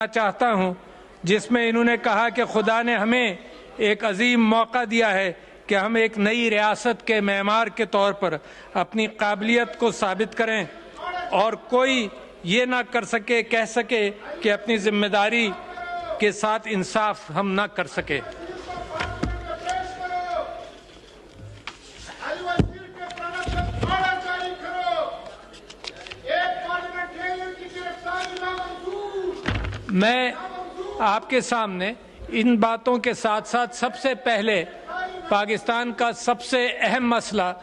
चाहता हूं, जिसमें इन्होंने कहा कि खुदा ने हमें एक अजीम मौका दिया है कि हम एक नई रियासत के मेमार के तौर पर अपनी काबिलियत को साबित करें और कोई ये ना कर सके, कह सके कि अपनी जिम्मेदारी के साथ इंसाफ हम ना कर सके। मैं आपके सामने इन बातों के साथ साथ सबसे पहले पाकिस्तान का सबसे अहम मसला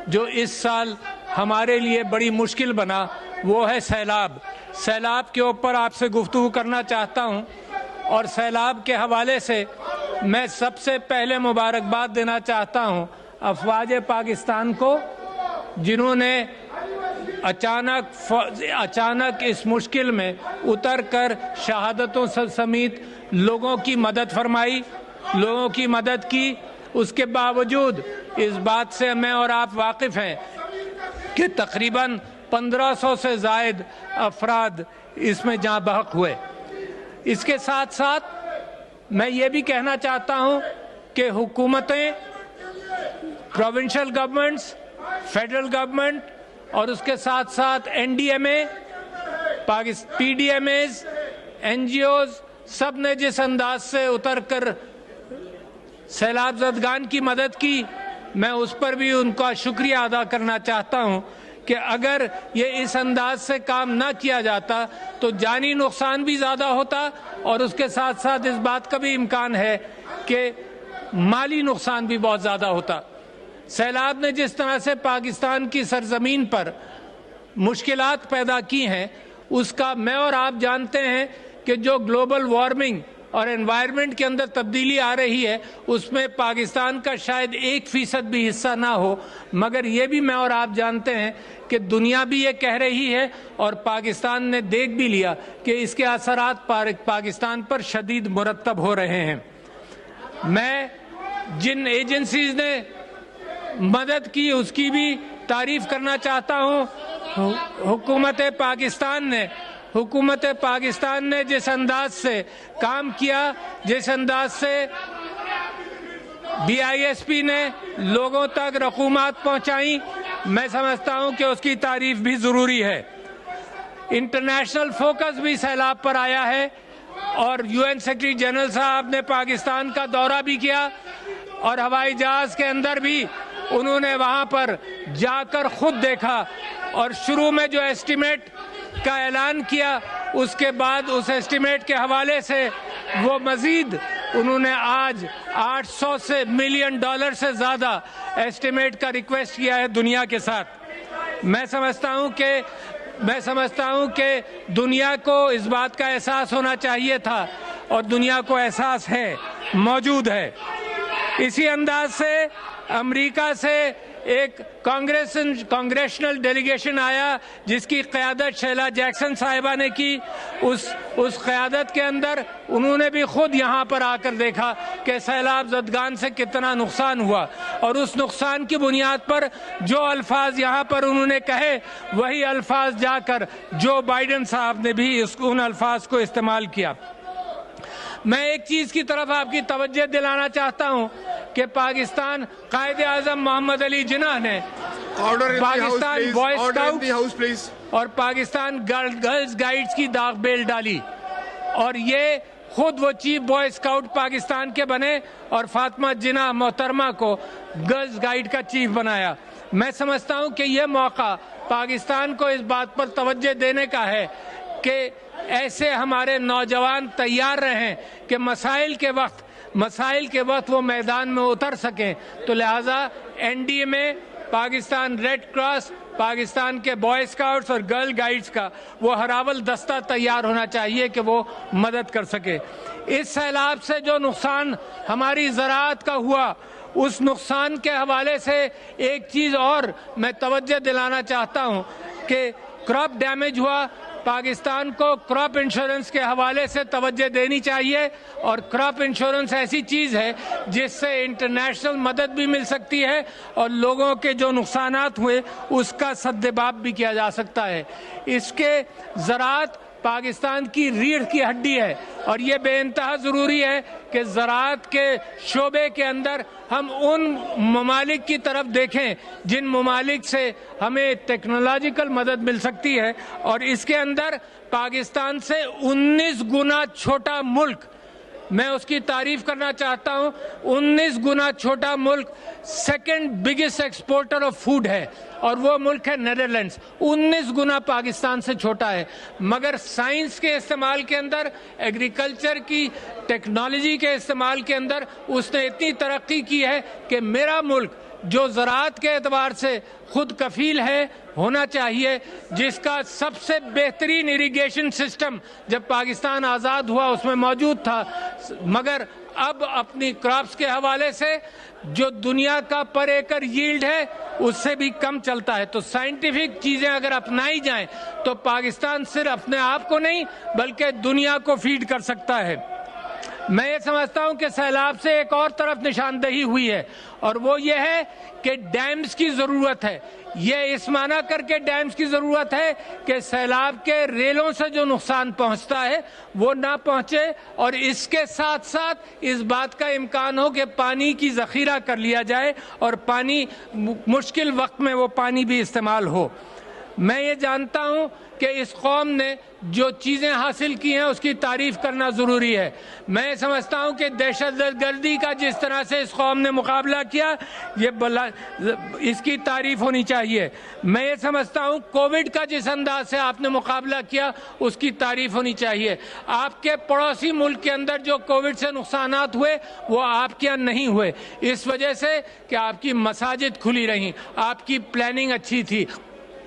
जो इस साल हमारे लिए बड़ी मुश्किल बना वो है सैलाब। सैलाब के ऊपर आपसे गुफ्तगू करना चाहता हूं और सैलाब के हवाले से मैं सबसे पहले मुबारकबाद देना चाहता हूं अफवाज पाकिस्तान को, जिन्होंने अचानक इस मुश्किल में उतर कर शहादतों समेत लोगों की मदद फरमाई, लोगों की मदद की। उसके बावजूद इस बात से मैं और आप वाकिफ़ हैं कि तकरीबन 1500 से ज़ायद अफराद इसमें जाँ बहक हुए। इसके साथ साथ मैं ये भी कहना चाहता हूँ कि हुकूमतें, प्रोविंशियल गवर्नमेंट्स, फेडरल गवर्नमेंट और उसके साथ साथ एनडीएमए, पीडीएमएस, एनजीओज, सब ने जिस अंदाज से उतर कर सैलाब ज़दगान की मदद की, मैं उस पर भी उनका शुक्रिया अदा करना चाहता हूं कि अगर ये इस अंदाज से काम ना किया जाता तो जानी नुकसान भी ज़्यादा होता और उसके साथ साथ इस बात का भी इम्कान है कि माली नुकसान भी बहुत ज़्यादा होता। सैलाब ने जिस तरह से पाकिस्तान की सरजमीन पर मुश्किलात पैदा की हैं, उसका मैं और आप जानते हैं कि जो ग्लोबल वार्मिंग और एनवायरनमेंट के अंदर तब्दीली आ रही है उसमें पाकिस्तान का शायद 1% भी हिस्सा ना हो, मगर ये भी मैं और आप जानते हैं कि दुनिया भी ये कह रही है और पाकिस्तान ने देख भी लिया कि इसके असरात पाकिस्तान पर शदीद मुरतब हो रहे हैं। मैं जिन एजेंसीज ने मदद की उसकी भी तारीफ करना चाहता हूँ। हुकूमत पाकिस्तान ने जिस अंदाज से काम किया, जिस अंदाज से BISP ने लोगों तक रकूमात पहुँचाई, मैं समझता हूँ कि उसकी तारीफ भी ज़रूरी है। इंटरनेशनल फोकस भी सैलाब पर आया है और UN सेक्रेटरी जनरल साहब ने पाकिस्तान का दौरा भी किया और हवाई जहाज़ के अंदर भी उन्होंने वहाँ पर जाकर खुद देखा और शुरू में जो एस्टीमेट का ऐलान किया उसके बाद उस एस्टीमेट के हवाले से वो मजीद उन्होंने आज 800 से मिलियन डॉलर से ज़्यादा एस्टीमेट का रिक्वेस्ट किया है दुनिया के साथ। मैं समझता हूँ कि दुनिया को इस बात का एहसास होना चाहिए था और दुनिया को एहसास है, मौजूद है। इसी अंदाज से अमेरिका से एक कांग्रेशनल डेलीगेशन आया जिसकी क़यादत शैला जैक्सन साहिबा ने की। उस क़यादत के अंदर उन्होंने भी खुद यहाँ पर आकर देखा कि सैलाब ज़दगान से कितना नुकसान हुआ और उस नुकसान की बुनियाद पर जो अल्फाज यहाँ पर उन्होंने कहे वही अल्फाज जाकर जो बाइडेन साहब ने भी उन अल्फाज को इस्तेमाल किया। मैं एक चीज़ की तरफ आपकी तवज्जो दिलाना चाहता हूँ कि पाकिस्तान कायदे आज़म मोहम्मद अली जिन्ना ने पाकिस्तान बॉय स्काउट और पाकिस्तान गर्ल्स गाइड्स की दाग बेल डाली और ये खुद वो चीफ बॉय स्काउट पाकिस्तान के बने और फातिमा जिन्ना मोहतरमा को गर्ल्स गाइड का चीफ बनाया। मैं समझता हूँ कि ये मौका पाकिस्तान को इस बात पर तवज्जो देने का है कि ऐसे हमारे नौजवान तैयार रहें कि मसाइल के वक्त वो मैदान में उतर सकें। तो लिहाजा एनडीए में पाकिस्तान रेड क्रॉस, पाकिस्तान के बॉय स्काउट्स और गर्ल गाइड्स का वो हरावल दस्ता तैयार होना चाहिए कि वो मदद कर सके। इस सैलाब से जो नुकसान हमारी ज़राअत का हुआ उस नुकसान के हवाले से एक चीज़ और मैं तवज्जो दिलाना चाहता हूँ कि क्रॉप डैमेज हुआ। पाकिस्तान को क्रॉप इंश्योरेंस के हवाले से तवज्जो देनी चाहिए और क्रॉप इंश्योरेंस ऐसी चीज़ है जिससे इंटरनेशनल मदद भी मिल सकती है और लोगों के जो नुकसानात हुए उसका सद्देबाब भी किया जा सकता है। इसके ज़राअत पाकिस्तान की रीढ़ की हड्डी है और ये बेइंतहा ज़रूरी है कि ज़राअत के शोबे के अंदर हम उन ममालिक की तरफ देखें जिन ममालिक से हमें टेक्नोलॉजिकल मदद मिल सकती है, और इसके अंदर पाकिस्तान से 19 गुना छोटा मुल्क, मैं उसकी तारीफ करना चाहता हूं, 19 गुना छोटा मुल्क second biggest exporter of food है और वो मुल्क है नीदरलैंड्स। 19 गुना पाकिस्तान से छोटा है, मगर साइंस के इस्तेमाल के अंदर, एग्रीकल्चर की टेक्नोलॉजी के इस्तेमाल के अंदर उसने इतनी तरक्की की है कि मेरा मुल्क जो ज़राअत के एतबार से खुद कफील है, होना चाहिए, जिसका सबसे बेहतरीन इरिगेशन सिस्टम जब पाकिस्तान आज़ाद हुआ उसमें मौजूद था, मगर अब अपनी क्रॉप्स के हवाले से जो दुनिया का पर एकड़ यील्ड है उससे भी कम चलता है। तो साइंटिफिक चीज़ें अगर अपनाई जाएं तो पाकिस्तान सिर्फ अपने आप को नहीं बल्कि दुनिया को फीड कर सकता है। मैं ये समझता हूं कि सैलाब से एक और तरफ निशानदेही हुई है और वो ये है कि डैम्स की ज़रूरत है। ये इस माना करके डैम्स की ज़रूरत है कि सैलाब के रेलों से जो नुकसान पहुंचता है वो ना पहुंचे, और इसके साथ साथ इस बात का इम्कान हो कि पानी की ज़ख़ीरा कर लिया जाए और पानी मुश्किल वक्त में वो पानी भी इस्तेमाल हो। मैं ये जानता हूं कि इस कौम ने जो चीज़ें हासिल की हैं उसकी तारीफ करना ज़रूरी है। मैं समझता हूं कि दहशतगर्दी का जिस तरह से इस कौम ने मुकाबला किया, इसकी तारीफ होनी चाहिए। मैं ये समझता हूं कोविड का जिस अंदाज से आपने मुकाबला किया उसकी तारीफ होनी चाहिए। आपके पड़ोसी मुल्क के अंदर जो कोविड से नुकसानात हुए वो आपके यहाँ नहीं हुए, इस वजह से कि आपकी मसाजिद खुली रहीं, आपकी प्लानिंग अच्छी थी,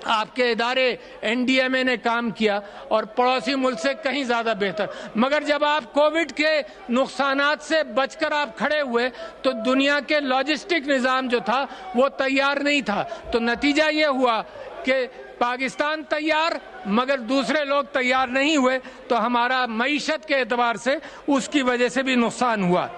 आपके इदारे NDMA ने काम किया और पड़ोसी मुल्क से कहीं ज़्यादा बेहतर। मगर जब आप कोविड के नुकसानात से बचकर आप खड़े हुए तो दुनिया के लॉजिस्टिक निज़ाम जो था वो तैयार नहीं था। तो नतीजा ये हुआ कि पाकिस्तान तैयार मगर दूसरे लोग तैयार नहीं हुए, तो हमारा मईशत के एतबार से उसकी वजह से भी नुकसान हुआ।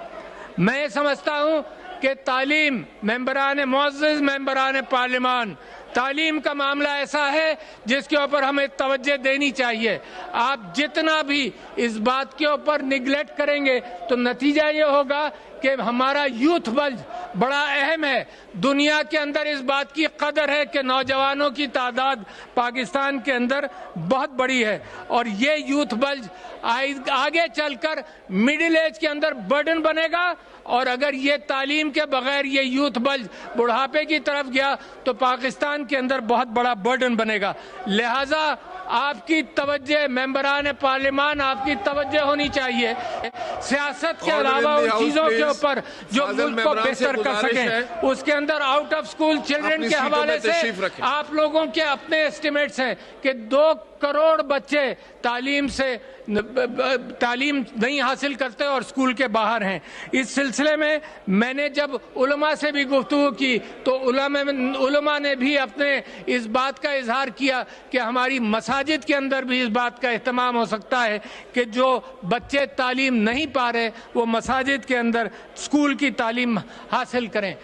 मैं समझता हूँ कि तालीम, मुअज़्ज़ज़ मेंबरान पार्लिमान, तालीम का मामला ऐसा है जिसके ऊपर हमें तवज्जो देनी चाहिए। आप जितना भी इस बात के ऊपर निगलेक्ट करेंगे तो नतीजा ये होगा कि हमारा यूथ बल्ज बड़ा अहम है। दुनिया के अंदर इस बात की कदर है कि नौजवानों की तादाद पाकिस्तान के अंदर बहुत बड़ी है और ये यूथ बल्ज आगे चलकर मिडिल एज के अंदर बर्डन बनेगा, और अगर ये तालीम के बगैर ये यूथ बल्ज बुढ़ापे की तरफ गया तो पाकिस्तान के अंदर बहुत बड़ा बर्डन बनेगा। लिहाजा आपकी तवज्जो, मेंबरान पार्लिमान, आपकी तवज्जो होनी चाहिए सियासत के अलावा उन चीज़ों के ऊपर जो मुल्क को बेहतर कर सकें। उसके अंदर आउट ऑफ स्कूल चिल्ड्रन के हवाले से आप लोगों के अपने एस्टिमेट्स हैं कि 2 करोड़ बच्चे तालीम नहीं हासिल करते और स्कूल के बाहर हैं। इस सिलसिले में मैंने जब उलमा से भी गुफ्तगू की तो उलमा ने भी अपने इस बात का इजहार किया कि हमारी मसाजिद के अंदर भी इस बात का एहतमाम हो सकता है कि जो बच्चे तालीम नहीं पा रहे वो मसाजिद के अंदर स्कूल की तालीम हासिल करें।